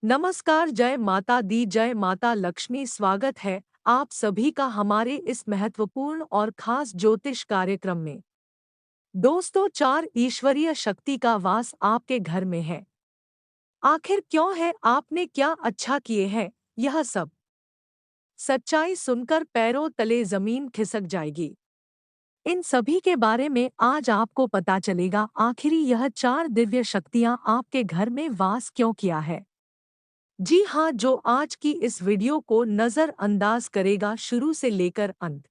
नमस्कार, जय माता दी, जय माता लक्ष्मी। स्वागत है आप सभी का हमारे इस महत्वपूर्ण और खास ज्योतिष कार्यक्रम में। दोस्तों, चार ईश्वरीय शक्ति का वास आपके घर में है। आखिर क्यों है, आपने क्या अच्छा किए हैं, यह सब सच्चाई सुनकर पैरों तले जमीन खिसक जाएगी। इन सभी के बारे में आज आपको पता चलेगा। आखिर यह चार दिव्य शक्तियां आपके घर में वास क्यों किया है। जी हाँ, जो आज की इस वीडियो को नज़रअंदाज करेगा, शुरू से लेकर अंत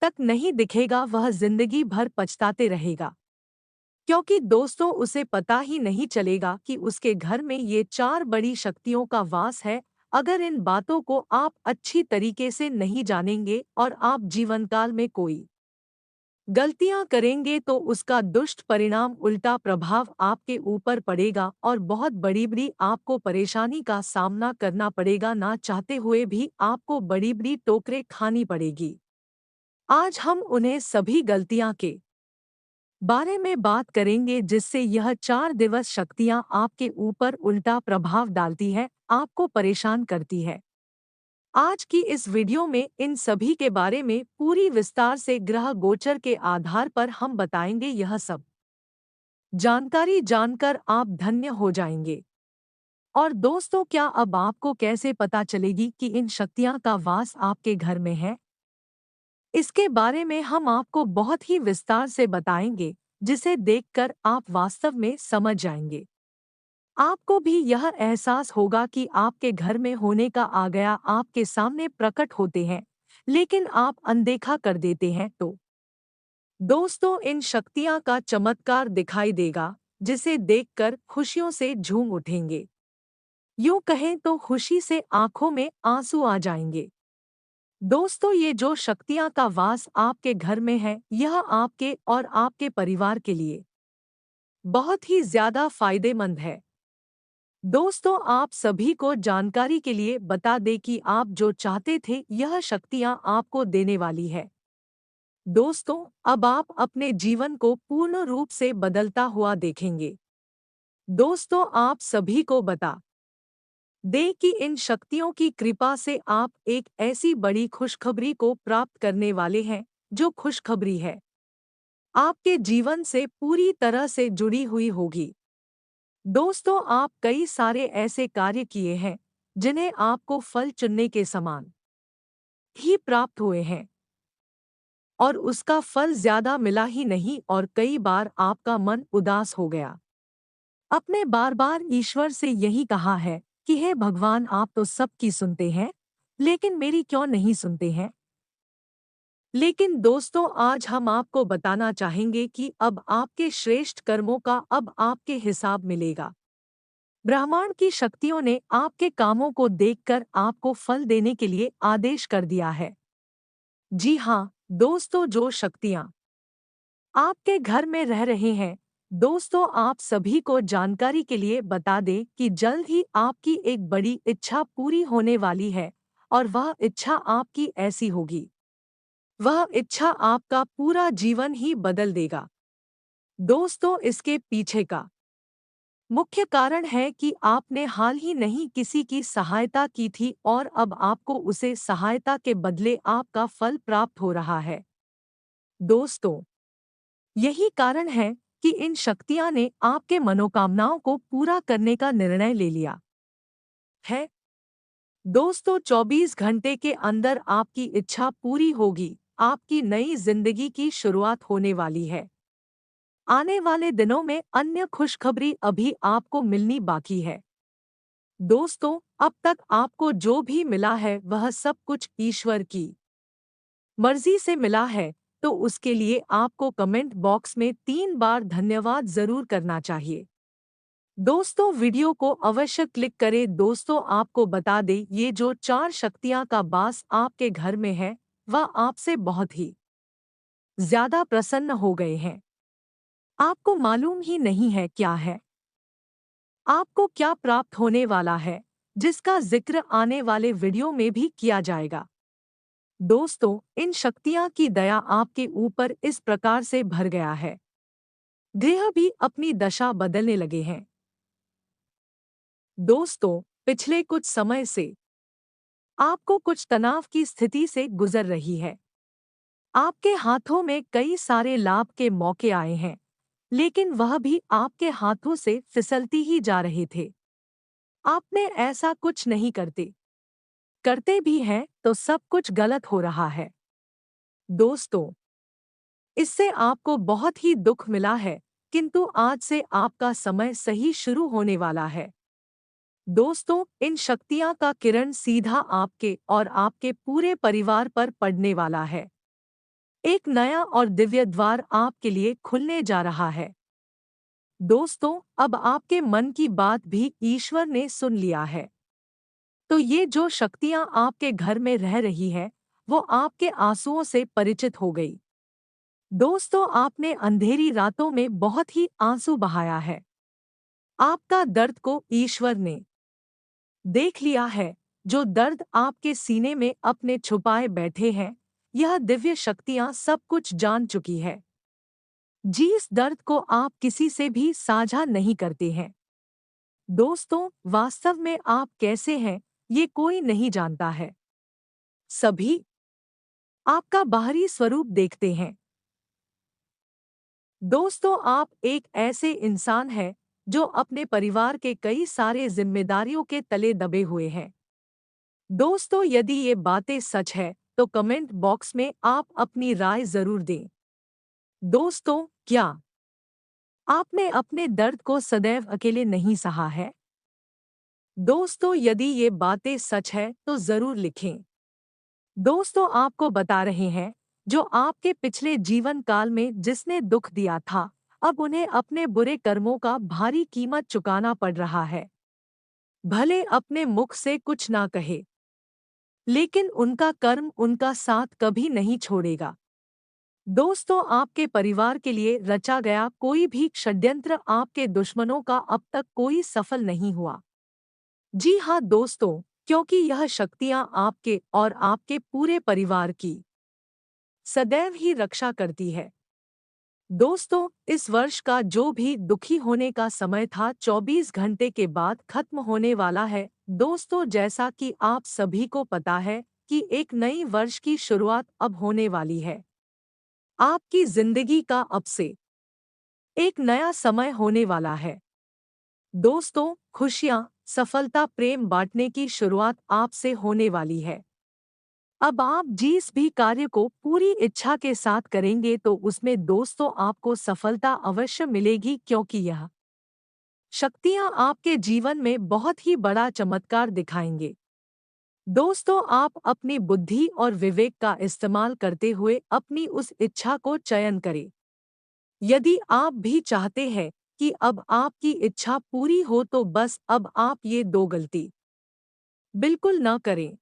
तक नहीं दिखेगा, वह जिंदगी भर पछताते रहेगा। क्योंकि दोस्तों, उसे पता ही नहीं चलेगा कि उसके घर में ये चार बड़ी शक्तियों का वास है। अगर इन बातों को आप अच्छी तरीके से नहीं जानेंगे और आप जीवनकाल में कोई गलतियां करेंगे तो उसका दुष्ट परिणाम, उल्टा प्रभाव आपके ऊपर पड़ेगा और बहुत बड़ी बड़ी आपको परेशानी का सामना करना पड़ेगा। ना चाहते हुए भी आपको बड़ी बड़ी टोकरें खानी पड़ेगी। आज हम उन्हें सभी गलतियां के बारे में बात करेंगे जिससे यह चार दिवस शक्तियां आपके ऊपर उल्टा प्रभाव डालती है, आपको परेशान करती है। आज की इस वीडियो में इन सभी के बारे में पूरी विस्तार से ग्रह गोचर के आधार पर हम बताएंगे। यह सब जानकारी जानकर आप धन्य हो जाएंगे। और दोस्तों, क्या अब आपको कैसे पता चलेगी कि इन शक्तियां का वास आपके घर में है? इसके बारे में हम आपको बहुत ही विस्तार से बताएंगे, जिसे देखकर आप वास्तव में समझ जाएंगे। आपको भी यह एहसास होगा कि आपके घर में होने का आ गया आपके सामने प्रकट होते हैं, लेकिन आप अनदेखा कर देते हैं। तो दोस्तों, इन शक्तियां का चमत्कार दिखाई देगा, जिसे देखकर खुशियों से झूम उठेंगे। यूं कहें तो खुशी से आंखों में आंसू आ जाएंगे। दोस्तों, ये जो शक्तियां का वास आपके घर में है, यह आपके और आपके परिवार के लिए बहुत ही ज्यादा फायदेमंद है। दोस्तों, आप सभी को जानकारी के लिए बता दें कि आप जो चाहते थे, यह शक्तियां आपको देने वाली है। दोस्तों, अब आप अपने जीवन को पूर्ण रूप से बदलता हुआ देखेंगे। दोस्तों, आप सभी को बता दें कि इन शक्तियों की कृपा से आप एक ऐसी बड़ी खुशखबरी को प्राप्त करने वाले हैं, जो खुशखबरी है आपके जीवन से पूरी तरह से जुड़ी हुई होगी। दोस्तों, आप कई सारे ऐसे कार्य किए हैं जिन्हें आपको फल चुनने के समान ही प्राप्त हुए हैं, और उसका फल ज्यादा मिला ही नहीं, और कई बार आपका मन उदास हो गया। आपने बार बार ईश्वर से यही कहा है कि हे भगवान, आप तो सबकी सुनते हैं, लेकिन मेरी क्यों नहीं सुनते हैं। लेकिन दोस्तों, आज हम आपको बताना चाहेंगे कि अब आपके श्रेष्ठ कर्मों का अब आपके हिसाब मिलेगा। ब्रह्मांड की शक्तियों ने आपके कामों को देखकर आपको फल देने के लिए आदेश कर दिया है। जी हाँ दोस्तों, जो शक्तियाँ आपके घर में रह रहे हैं, दोस्तों, आप सभी को जानकारी के लिए बता दें कि जल्द ही आपकी एक बड़ी इच्छा पूरी होने वाली है। और वह इच्छा आपकी ऐसी होगी, वह इच्छा आपका पूरा जीवन ही बदल देगा। दोस्तों, इसके पीछे का मुख्य कारण है कि आपने हाल ही नहीं किसी की सहायता की थी, और अब आपको उसे सहायता के बदले आपका फल प्राप्त हो रहा है। दोस्तों, यही कारण है कि इन शक्तियां ने आपके मनोकामनाओं को पूरा करने का निर्णय ले लिया है। दोस्तों, 24 घंटे के अंदर आपकी इच्छा पूरी होगी। आपकी नई जिंदगी की शुरुआत होने वाली है। आने वाले दिनों में अन्य खुशखबरी अभी आपको मिलनी बाकी है। दोस्तों, अब तक आपको जो भी मिला है, वह सब कुछ ईश्वर की मर्जी से मिला है, तो उसके लिए आपको कमेंट बॉक्स में 3 बार धन्यवाद जरूर करना चाहिए। दोस्तों, वीडियो को अवश्य क्लिक करें। दोस्तों, आपको बता दें, ये जो चार शक्तियां का वास आपके घर में है, वह आपसे बहुत ही ज्यादा प्रसन्न हो गए हैं। आपको मालूम ही नहीं है क्या है, आपको क्या प्राप्त होने वाला है, जिसका जिक्र आने वाले वीडियो में भी किया जाएगा। दोस्तों, इन शक्तियां की दया आपके ऊपर इस प्रकार से भर गया है, ग्रह भी अपनी दशा बदलने लगे हैं। दोस्तों, पिछले कुछ समय से आपको कुछ तनाव की स्थिति से गुजर रही है। आपके हाथों में कई सारे लाभ के मौके आए हैं, लेकिन वह भी आपके हाथों से फिसलती ही जा रहे थे। आपने ऐसा कुछ नहीं करते। करते भी हैं तो सब कुछ गलत हो रहा है। दोस्तों, इससे आपको बहुत ही दुख मिला है, किंतु आज से आपका समय सही शुरू होने वाला है। दोस्तों, इन शक्तियां का किरण सीधा आपके और आपके पूरे परिवार पर पड़ने वाला है। एक नया और दिव्य द्वार आपके लिए खुलने जा रहा है। दोस्तों, अब आपके मन की बात भी ईश्वर ने सुन लिया है। तो ये जो शक्तियां आपके घर में रह रही है, वो आपके आंसुओं से परिचित हो गई। दोस्तों, आपने अंधेरी रातों में बहुत ही आंसू बहाया है। आपका दर्द को ईश्वर ने देख लिया है। जो दर्द आपके सीने में अपने छुपाए बैठे हैं, यह दिव्य शक्तियां सब कुछ जान चुकी है। जिस दर्द को आप किसी से भी साझा नहीं करते हैं। दोस्तों, वास्तव में आप कैसे हैं, ये कोई नहीं जानता है। सभी आपका बाहरी स्वरूप देखते हैं। दोस्तों, आप एक ऐसे इंसान हैं जो अपने परिवार के कई सारे जिम्मेदारियों के तले दबे हुए हैं। दोस्तों, यदि ये बातें सच है तो कमेंट बॉक्स में आप अपनी राय जरूर दें। दोस्तों, क्या आपने अपने दर्द को सदैव अकेले नहीं सहा है? दोस्तों, यदि ये बातें सच है तो जरूर लिखें। दोस्तों, आपको बता रहे हैं, जो आपके पिछले जीवन काल में जिसने दुख दिया था, अब उन्हें अपने बुरे कर्मों का भारी कीमत चुकाना पड़ रहा है। भले अपने मुख से कुछ ना कहे, लेकिन उनका कर्म उनका साथ कभी नहीं छोड़ेगा। दोस्तों, आपके परिवार के लिए रचा गया कोई भी षड्यंत्र आपके दुश्मनों का अब तक कोई सफल नहीं हुआ। जी हाँ दोस्तों, क्योंकि यह शक्तियाँ आपके और आपके पूरे परिवार की सदैव ही रक्षा करती है। दोस्तों, इस वर्ष का जो भी दुखी होने का समय था 24 घंटे के बाद खत्म होने वाला है। दोस्तों, जैसा कि आप सभी को पता है कि एक नई वर्ष की शुरुआत अब होने वाली है। आपकी जिंदगी का अब से एक नया समय होने वाला है। दोस्तों, खुशियाँ, सफलता, प्रेम बांटने की शुरुआत आपसे होने वाली है। अब आप जिस भी कार्य को पूरी इच्छा के साथ करेंगे तो उसमें दोस्तों आपको सफलता अवश्य मिलेगी, क्योंकि यह शक्तियाँ आपके जीवन में बहुत ही बड़ा चमत्कार दिखाएंगे। दोस्तों, आप अपनी बुद्धि और विवेक का इस्तेमाल करते हुए अपनी उस इच्छा को चयन करें। यदि आप भी चाहते हैं कि अब आपकी इच्छा पूरी हो तो बस अब आप ये दो गलती बिल्कुल न करें।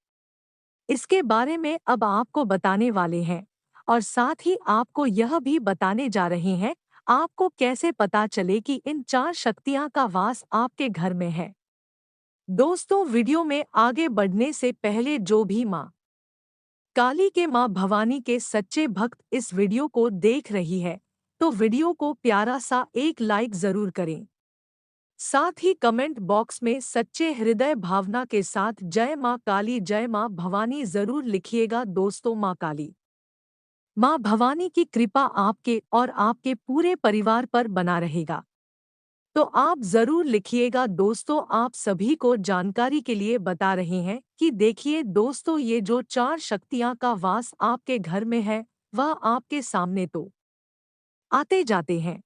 इसके बारे में अब आपको बताने वाले हैं, और साथ ही आपको यह भी बताने जा रहे हैं आपको कैसे पता चले कि इन 4 शक्तियां का वास आपके घर में है। दोस्तों, वीडियो में आगे बढ़ने से पहले जो भी माँ काली के माँ भवानी के सच्चे भक्त इस वीडियो को देख रही है, तो वीडियो को प्यारा सा एक लाइक जरूर करें। साथ ही कमेंट बॉक्स में सच्चे हृदय भावना के साथ जय माँ काली, जय माँ भवानी जरूर लिखिएगा। दोस्तों, माँ काली, माँ भवानी की कृपा आपके और आपके पूरे परिवार पर बना रहेगा। तो आप जरूर लिखिएगा। दोस्तों, आप सभी को जानकारी के लिए बता रहे हैं कि देखिए दोस्तों, ये जो 4 शक्तियाँ का वास आपके घर में है, वह आपके सामने तो आते जाते हैं,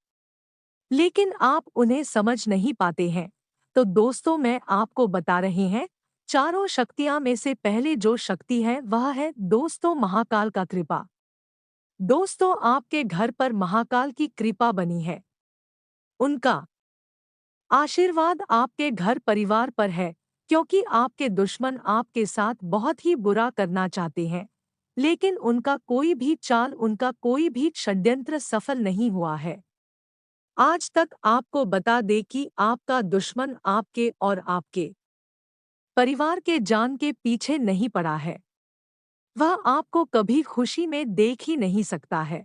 लेकिन आप उन्हें समझ नहीं पाते हैं। तो दोस्तों, मैं आपको बता रहे हैं, चारों शक्तियां में से पहले जो शक्ति है वह है दोस्तों महाकाल का कृपा। दोस्तों, आपके घर पर महाकाल की कृपा बनी है। उनका आशीर्वाद आपके घर परिवार पर है, क्योंकि आपके दुश्मन आपके साथ बहुत ही बुरा करना चाहते हैं, लेकिन उनका कोई भी चाल, उनका कोई भी षड्यंत्र सफल नहीं हुआ है। आज तक आपको बता दे कि आपका दुश्मन आपके और आपके परिवार के जान के पीछे नहीं पड़ा है। वह आपको कभी खुशी में देख ही नहीं सकता है।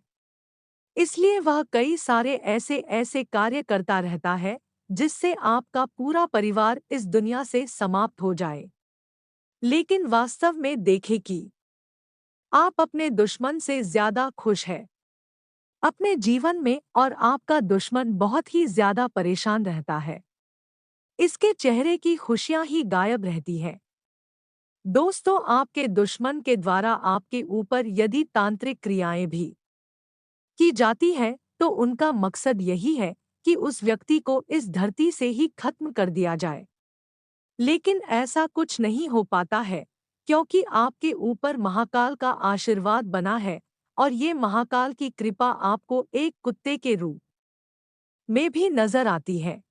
इसलिए वह कई सारे ऐसे ऐसे कार्य करता रहता है जिससे आपका पूरा परिवार इस दुनिया से समाप्त हो जाए। लेकिन वास्तव में देखें कि आप अपने दुश्मन से ज्यादा खुश हैं अपने जीवन में, और आपका दुश्मन बहुत ही ज्यादा परेशान रहता है। इसके चेहरे की खुशियां ही गायब रहती हैं। दोस्तों, आपके दुश्मन के द्वारा आपके ऊपर यदि तांत्रिक क्रियाएं भी की जाती है, तो उनका मकसद यही है कि उस व्यक्ति को इस धरती से ही खत्म कर दिया जाए। लेकिन ऐसा कुछ नहीं हो पाता है, क्योंकि आपके ऊपर महाकाल का आशीर्वाद बना है, और ये महाकाल की कृपा आपको एक कुत्ते के रूप में भी नजर आती है।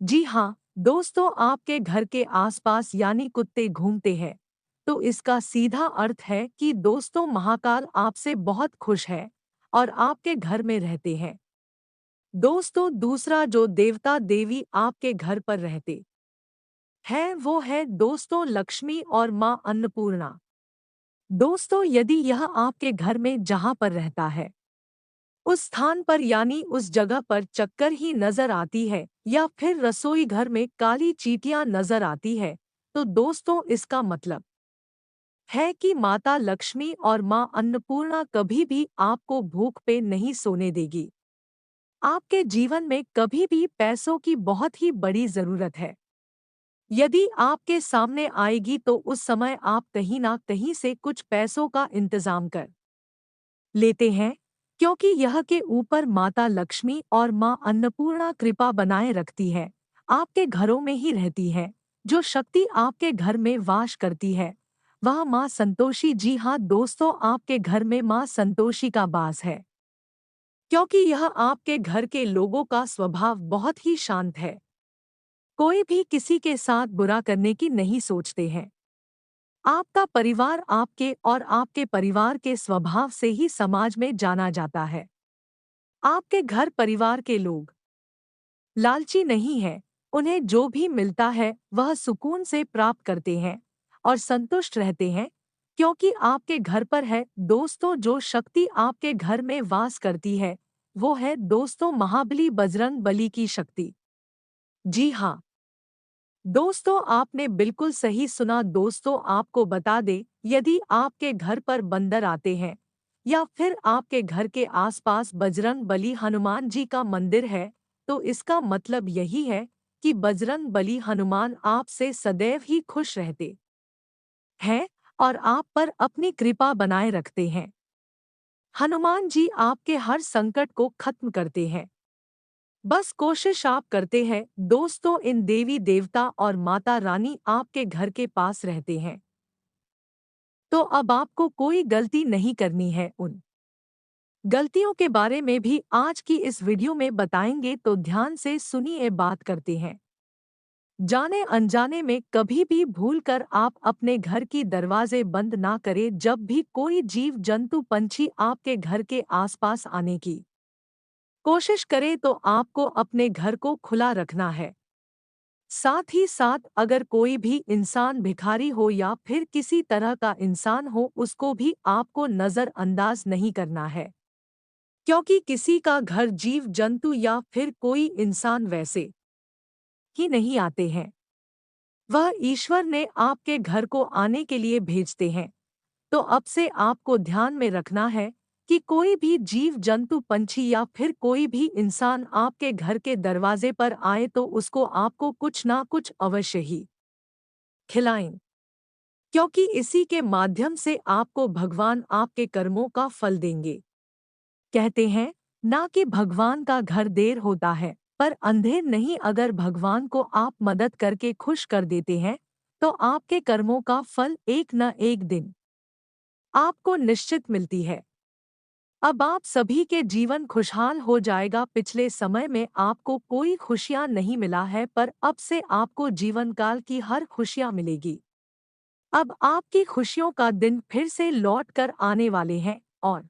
जी हाँ दोस्तों, आपके घर के आसपास यानी कुत्ते घूमते हैं, तो इसका सीधा अर्थ है कि दोस्तों महाकाल आपसे बहुत खुश है और आपके घर में रहते हैं। दोस्तों, दूसरा जो देवता देवी आपके घर पर रहते हैं वो है दोस्तों लक्ष्मी और माँ अन्नपूर्णा। दोस्तों, यदि यह आपके घर में जहाँ पर रहता है उस स्थान पर यानी उस जगह पर चक्कर ही नजर आती है, या फिर रसोई घर में काली चींटियां नजर आती है, तो दोस्तों इसका मतलब है कि माता लक्ष्मी और मां अन्नपूर्णा कभी भी आपको भूख पे नहीं सोने देगी। आपके जीवन में कभी भी पैसों की बहुत ही बड़ी जरूरत है। यदि आपके सामने आएगी तो उस समय आप कहीं ना कहीं से कुछ पैसों का इंतजाम कर लेते हैं, क्योंकि यह के ऊपर माता लक्ष्मी और माँ अन्नपूर्णा कृपा बनाए रखती है। आपके घरों में ही रहती है। जो शक्ति आपके घर में वास करती है वह माँ संतोषी। जी हाँ दोस्तों, आपके घर में माँ संतोषी का वास है, क्योंकि यह आपके घर के लोगों का स्वभाव बहुत ही शांत है। कोई भी किसी के साथ बुरा करने की नहीं सोचते हैं। आपका परिवार आपके और आपके परिवार के स्वभाव से ही समाज में जाना जाता है। आपके घर परिवार के लोग लालची नहीं हैं, उन्हें जो भी मिलता है वह सुकून से प्राप्त करते हैं और संतुष्ट रहते हैं, क्योंकि आपके घर पर है। दोस्तों, जो शक्ति आपके घर में वास करती है वो है दोस्तों महाबली बजरंग बली की शक्ति। जी हाँ दोस्तों, आपने बिल्कुल सही सुना। दोस्तों, आपको बता दें, यदि आपके घर पर बंदर आते हैं या फिर आपके घर के आसपास बजरंग बली हनुमान जी का मंदिर है, तो इसका मतलब यही है कि बजरंग बली हनुमान आपसे सदैव ही खुश रहते हैं और आप पर अपनी कृपा बनाए रखते हैं। हनुमान जी आपके हर संकट को खत्म करते हैं। बस कोशिश आप करते हैं। दोस्तों, इन देवी देवता और माता रानी आपके घर के पास रहते हैं, तो अब आपको कोई गलती नहीं करनी है। उन गलतियों के बारे में भी आज की इस वीडियो में बताएंगे, तो ध्यान से सुनिए। बात करते हैं। जाने अनजाने में कभी भी भूलकर आप अपने घर की दरवाजे बंद ना करें। जब भी कोई जीव जंतु पंछी आपके घर के आसपास आने की कोशिश करे तो आपको अपने घर को खुला रखना है। साथ ही साथ अगर कोई भी इंसान भिखारी हो या फिर किसी तरह का इंसान हो, उसको भी आपको नज़रअंदाज नहीं करना है, क्योंकि किसी का घर जीव जंतु या फिर कोई इंसान वैसे ही नहीं आते हैं। वह ईश्वर ने आपके घर को आने के लिए भेजते हैं। तो अब से आपको ध्यान में रखना है कि कोई भी जीव जंतु पंछी या फिर कोई भी इंसान आपके घर के दरवाजे पर आए तो उसको आपको कुछ ना कुछ अवश्य ही खिलाएं, क्योंकि इसी के माध्यम से आपको भगवान आपके कर्मों का फल देंगे। कहते हैं ना कि भगवान का घर देर होता है पर अंधेर नहीं। अगर भगवान को आप मदद करके खुश कर देते हैं तो आपके कर्मों का फल एक न एक दिन आपको निश्चित मिलती है। अब आप सभी के जीवन खुशहाल हो जाएगा। पिछले समय में आपको कोई खुशियां नहीं मिला है, पर अब से आपको जीवन काल की हर खुशियां मिलेगी। अब आपकी खुशियों का दिन फिर से लौट कर आने वाले हैं, और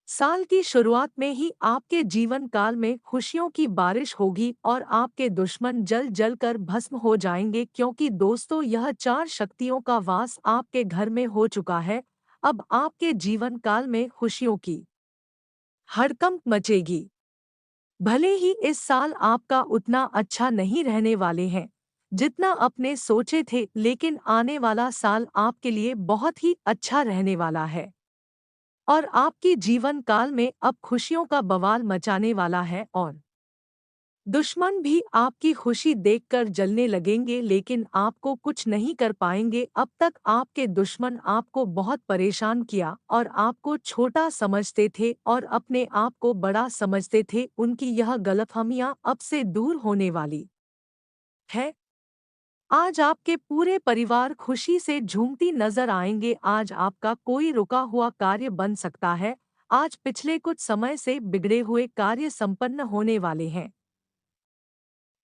साल की शुरुआत में ही आपके जीवन काल में खुशियों की बारिश होगी और आपके दुश्मन जल जल कर भस्म हो जाएंगे, क्योंकि दोस्तों यह चार शक्तियों का वास आपके घर में हो चुका है। अब आपके जीवन काल में खुशियों की हड़कंप मचेगी। भले ही इस साल आपका उतना अच्छा नहीं रहने वाले हैं जितना अपने सोचे थे, लेकिन आने वाला साल आपके लिए बहुत ही अच्छा रहने वाला है और आपकी जीवन काल में अब खुशियों का बवाल मचाने वाला है। और दुश्मन भी आपकी खुशी देखकर जलने लगेंगे, लेकिन आपको कुछ नहीं कर पाएंगे। अब तक आपके दुश्मन आपको बहुत परेशान किया और आपको छोटा समझते थे और अपने आप को बड़ा समझते थे। उनकी यह गलतफहमियां अब से दूर होने वाली है। आज आपके पूरे परिवार खुशी से झूमती नजर आएंगे। आज आपका कोई रुका हुआ कार्य बन सकता है। आज पिछले कुछ समय से बिगड़े हुए कार्य संपन्न होने वाले हैं।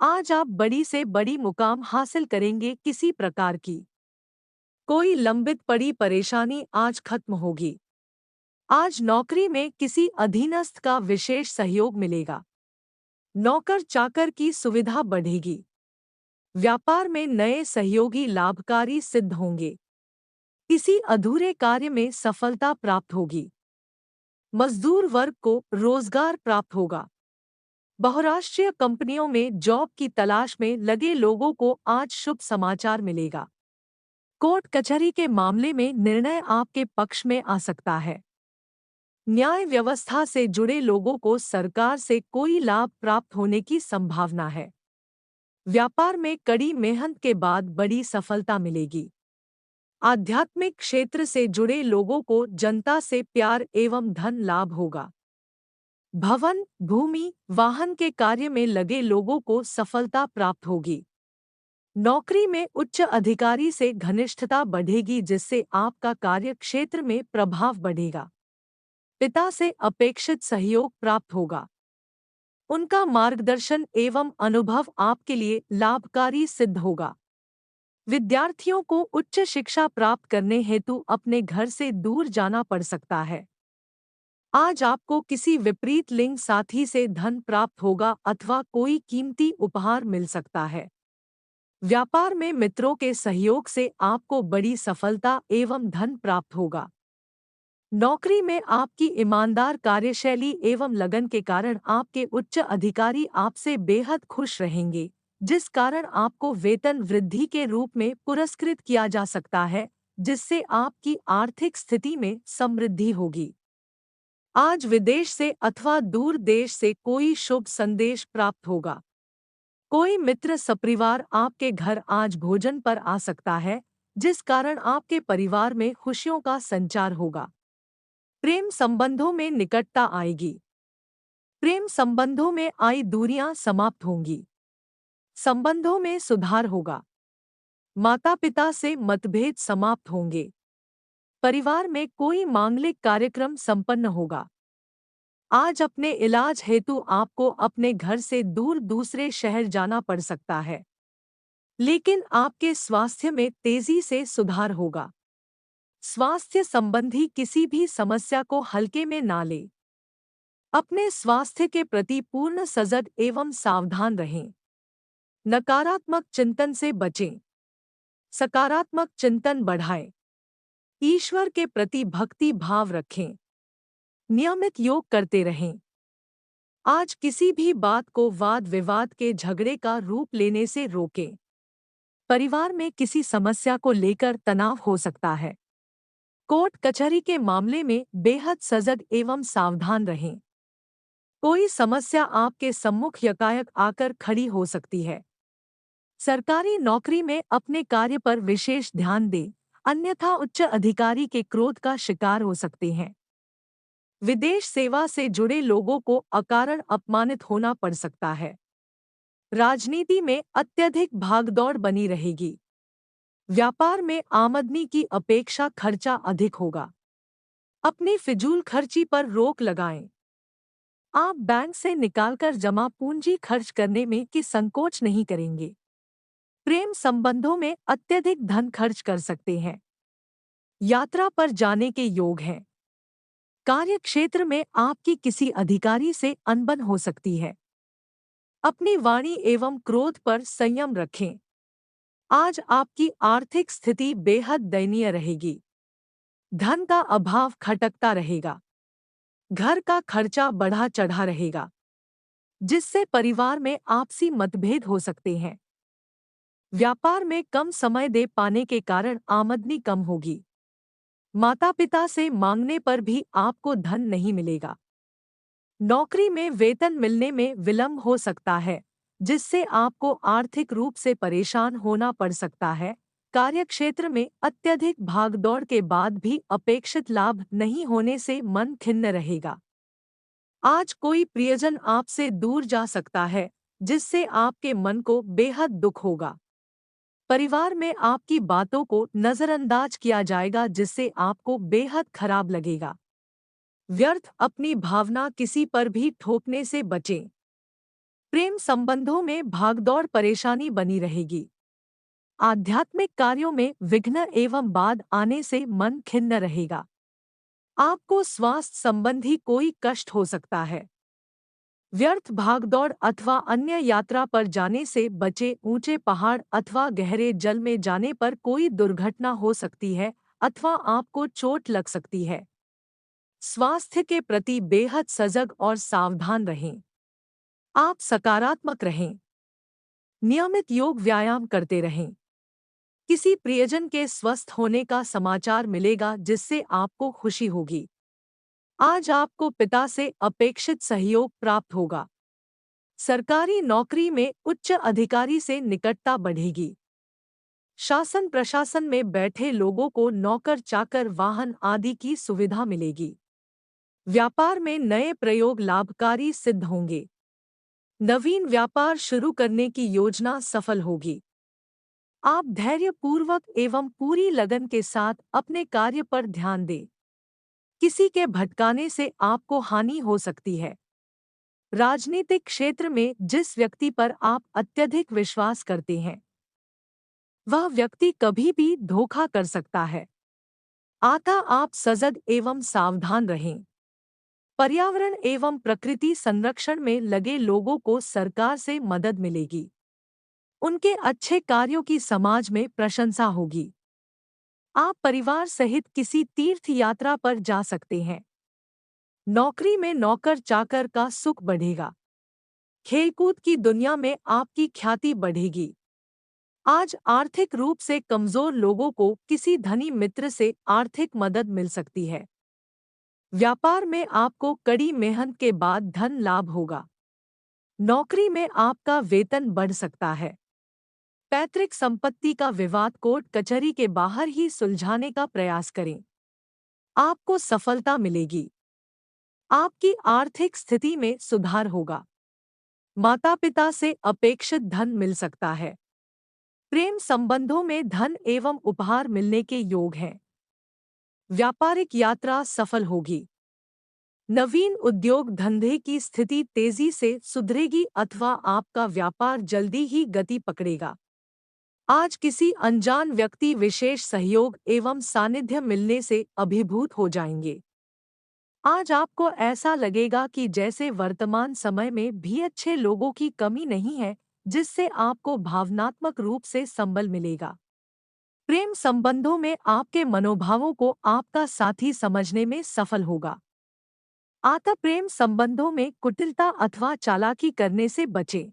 आज आप बड़ी से बड़ी मुकाम हासिल करेंगे। किसी प्रकार की कोई लंबित पड़ी परेशानी आज खत्म होगी। आज नौकरी में किसी अधीनस्थ का विशेष सहयोग मिलेगा। नौकर चाकर की सुविधा बढ़ेगी। व्यापार में नए सहयोगी लाभकारी सिद्ध होंगे। किसी अधूरे कार्य में सफलता प्राप्त होगी। मजदूर वर्ग को रोजगार प्राप्त होगा। बहुराष्ट्रीय कंपनियों में जॉब की तलाश में लगे लोगों को आज शुभ समाचार मिलेगा। कोर्ट कचहरी के मामले में निर्णय आपके पक्ष में आ सकता है। न्याय व्यवस्था से जुड़े लोगों को सरकार से कोई लाभ प्राप्त होने की संभावना है। व्यापार में कड़ी मेहनत के बाद बड़ी सफलता मिलेगी। आध्यात्मिक क्षेत्र से जुड़े लोगों को जनता से प्यार एवं धन लाभ होगा। भवन, भूमि, वाहन के कार्य में लगे लोगों को सफलता प्राप्त होगी। नौकरी में उच्च अधिकारी से घनिष्ठता बढ़ेगी, जिससे आपका कार्य क्षेत्र में प्रभाव बढ़ेगा। पिता से अपेक्षित सहयोग प्राप्त होगा। उनका मार्गदर्शन एवं अनुभव आपके लिए लाभकारी सिद्ध होगा। विद्यार्थियों को उच्च शिक्षा प्राप्त करने हेतु अपने घर से दूर जाना पड़ सकता है। आज आपको किसी विपरीत लिंग साथी से धन प्राप्त होगा अथवा कोई कीमती उपहार मिल सकता है। व्यापार में मित्रों के सहयोग से आपको बड़ी सफलता एवं धन प्राप्त होगा। नौकरी में आपकी ईमानदार कार्यशैली एवं लगन के कारण आपके उच्च अधिकारी आपसे बेहद खुश रहेंगे, जिस कारण आपको वेतन वृद्धि के रूप में पुरस्कृत किया जा सकता है, जिससे आपकी आर्थिक स्थिति में समृद्धि होगी। आज विदेश से अथवा दूर देश से कोई शुभ संदेश प्राप्त होगा। कोई मित्र सपरिवार आपके घर आज भोजन पर आ सकता है, जिस कारण आपके परिवार में खुशियों का संचार होगा। प्रेम संबंधों में निकटता आएगी। प्रेम संबंधों में आई दूरियां समाप्त होंगी। संबंधों में सुधार होगा। माता पिता से मतभेद समाप्त होंगे। परिवार में कोई मांगलिक कार्यक्रम संपन्न होगा। आज अपने इलाज हेतु आपको अपने घर से दूर दूसरे शहर जाना पड़ सकता है, लेकिन आपके स्वास्थ्य में तेजी से सुधार होगा। स्वास्थ्य संबंधी किसी भी समस्या को हल्के में ना ले। अपने स्वास्थ्य के प्रति पूर्ण सजग एवं सावधान रहें। नकारात्मक चिंतन से बचें। सकारात्मक चिंतन बढ़ाएं। ईश्वर के प्रति भक्ति भाव रखें। नियमित योग करते रहें। आज किसी भी बात को वाद विवाद के झगड़े का रूप लेने से रोकें। परिवार में किसी समस्या को लेकर तनाव हो सकता है। कोर्ट कचहरी के मामले में बेहद सजग एवं सावधान रहें। कोई समस्या आपके सम्मुख यकायक आकर खड़ी हो सकती है। सरकारी नौकरी में अपने कार्य पर विशेष ध्यान दें, अन्यथा उच्च अधिकारी के क्रोध का शिकार हो सकते हैं। विदेश सेवा से जुड़े लोगों को अकारण अपमानित होना पड़ सकता है। राजनीति में अत्यधिक भागदौड़ बनी रहेगी। व्यापार में आमदनी की अपेक्षा खर्चा अधिक होगा। अपनी फिजूल खर्ची पर रोक लगाएं। आप बैंक से निकालकर जमा पूंजी खर्च करने में कि संकोच नहीं करेंगे। प्रेम संबंधों में अत्यधिक धन खर्च कर सकते हैं। यात्रा पर जाने के योग हैं। कार्य क्षेत्र में आपकी किसी अधिकारी से अनबन हो सकती है। अपनी वाणी एवं क्रोध पर संयम रखें। आज आपकी आर्थिक स्थिति बेहद दयनीय रहेगी। धन का अभाव खटकता रहेगा। घर का खर्चा बढ़ा चढ़ा रहेगा। जिससे परिवार में आपसी मतभेद हो सकते हैं। व्यापार में कम समय दे पाने के कारण आमदनी कम होगी। माता पिता से मांगने पर भी आपको धन नहीं मिलेगा। नौकरी में वेतन मिलने में विलंब हो सकता है, जिससे आपको आर्थिक रूप से परेशान होना पड़ सकता है। कार्यक्षेत्र में अत्यधिक भागदौड़ के बाद भी अपेक्षित लाभ नहीं होने से मन खिन्न रहेगा। आज कोई प्रियजन आपसे दूर जा सकता है, जिससे आपके मन को बेहद दुख होगा। परिवार में आपकी बातों को नजरअंदाज किया जाएगा, जिससे आपको बेहद खराब लगेगा। व्यर्थ अपनी भावना किसी पर भी थोपने से बचें। प्रेम संबंधों में भागदौड़ परेशानी बनी रहेगी। आध्यात्मिक कार्यों में विघ्न एवं बाध आने से मन खिन्न रहेगा। आपको स्वास्थ्य संबंधी कोई कष्ट हो सकता है। व्यर्थ भागदौड़ अथवा अन्य यात्रा पर जाने से बचे। ऊंचे पहाड़ अथवा गहरे जल में जाने पर कोई दुर्घटना हो सकती है अथवा आपको चोट लग सकती है। स्वास्थ्य के प्रति बेहद सजग और सावधान रहें। आप सकारात्मक रहें। नियमित योग व्यायाम करते रहें। किसी प्रियजन के स्वस्थ होने का समाचार मिलेगा, जिससे आपको खुशी होगी। आज आपको पिता से अपेक्षित सहयोग प्राप्त होगा। सरकारी नौकरी में उच्च अधिकारी से निकटता बढ़ेगी। शासन प्रशासन में बैठे लोगों को नौकर चाकर वाहन आदि की सुविधा मिलेगी। व्यापार में नए प्रयोग लाभकारी सिद्ध होंगे। नवीन व्यापार शुरू करने की योजना सफल होगी। आप धैर्यपूर्वक एवं पूरी लगन के साथ अपने कार्य पर ध्यान दें। किसी के भटकाने से आपको हानि हो सकती है। राजनीतिक क्षेत्र में जिस व्यक्ति पर आप अत्यधिक विश्वास करते हैं, वह व्यक्ति कभी भी धोखा कर सकता है। अतः आप सजग एवं सावधान रहें। पर्यावरण एवं प्रकृति संरक्षण में लगे लोगों को सरकार से मदद मिलेगी। उनके अच्छे कार्यों की समाज में प्रशंसा होगी। आप परिवार सहित किसी तीर्थ यात्रा पर जा सकते हैं। नौकरी में नौकर चाकर का सुख बढ़ेगा। खेलकूद की दुनिया में आपकी ख्याति बढ़ेगी। आज आर्थिक रूप से कमजोर लोगों को किसी धनी मित्र से आर्थिक मदद मिल सकती है। व्यापार में आपको कड़ी मेहनत के बाद धन लाभ होगा। नौकरी में आपका वेतन बढ़ सकता है। पैतृक संपत्ति का विवाद कोर्ट कचहरी के बाहर ही सुलझाने का प्रयास करें। आपको सफलता मिलेगी। आपकी आर्थिक स्थिति में सुधार होगा। माता पिता से अपेक्षित धन मिल सकता है। प्रेम संबंधों में धन एवं उपहार मिलने के योग हैं। व्यापारिक यात्रा सफल होगी। नवीन उद्योग धंधे की स्थिति तेजी से सुधरेगी अथवा आपका व्यापार जल्दी ही गति पकड़ेगा। आज किसी अनजान व्यक्ति विशेष सहयोग एवं सानिध्य मिलने से अभिभूत हो जाएंगे। आज आपको ऐसा लगेगा कि जैसे वर्तमान समय में भी अच्छे लोगों की कमी नहीं है, जिससे आपको भावनात्मक रूप से संबल मिलेगा। प्रेम संबंधों में आपके मनोभावों को आपका साथी समझने में सफल होगा। अतः प्रेम संबंधों में कुटिलता अथवा चालाकी करने से बचें।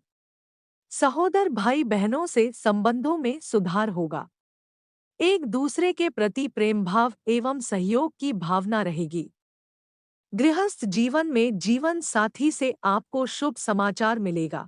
सहोदर भाई बहनों से संबंधों में सुधार होगा। एक दूसरे के प्रति प्रेम भाव एवं सहयोग की भावना रहेगी। गृहस्थ जीवन में जीवन साथी से आपको शुभ समाचार मिलेगा।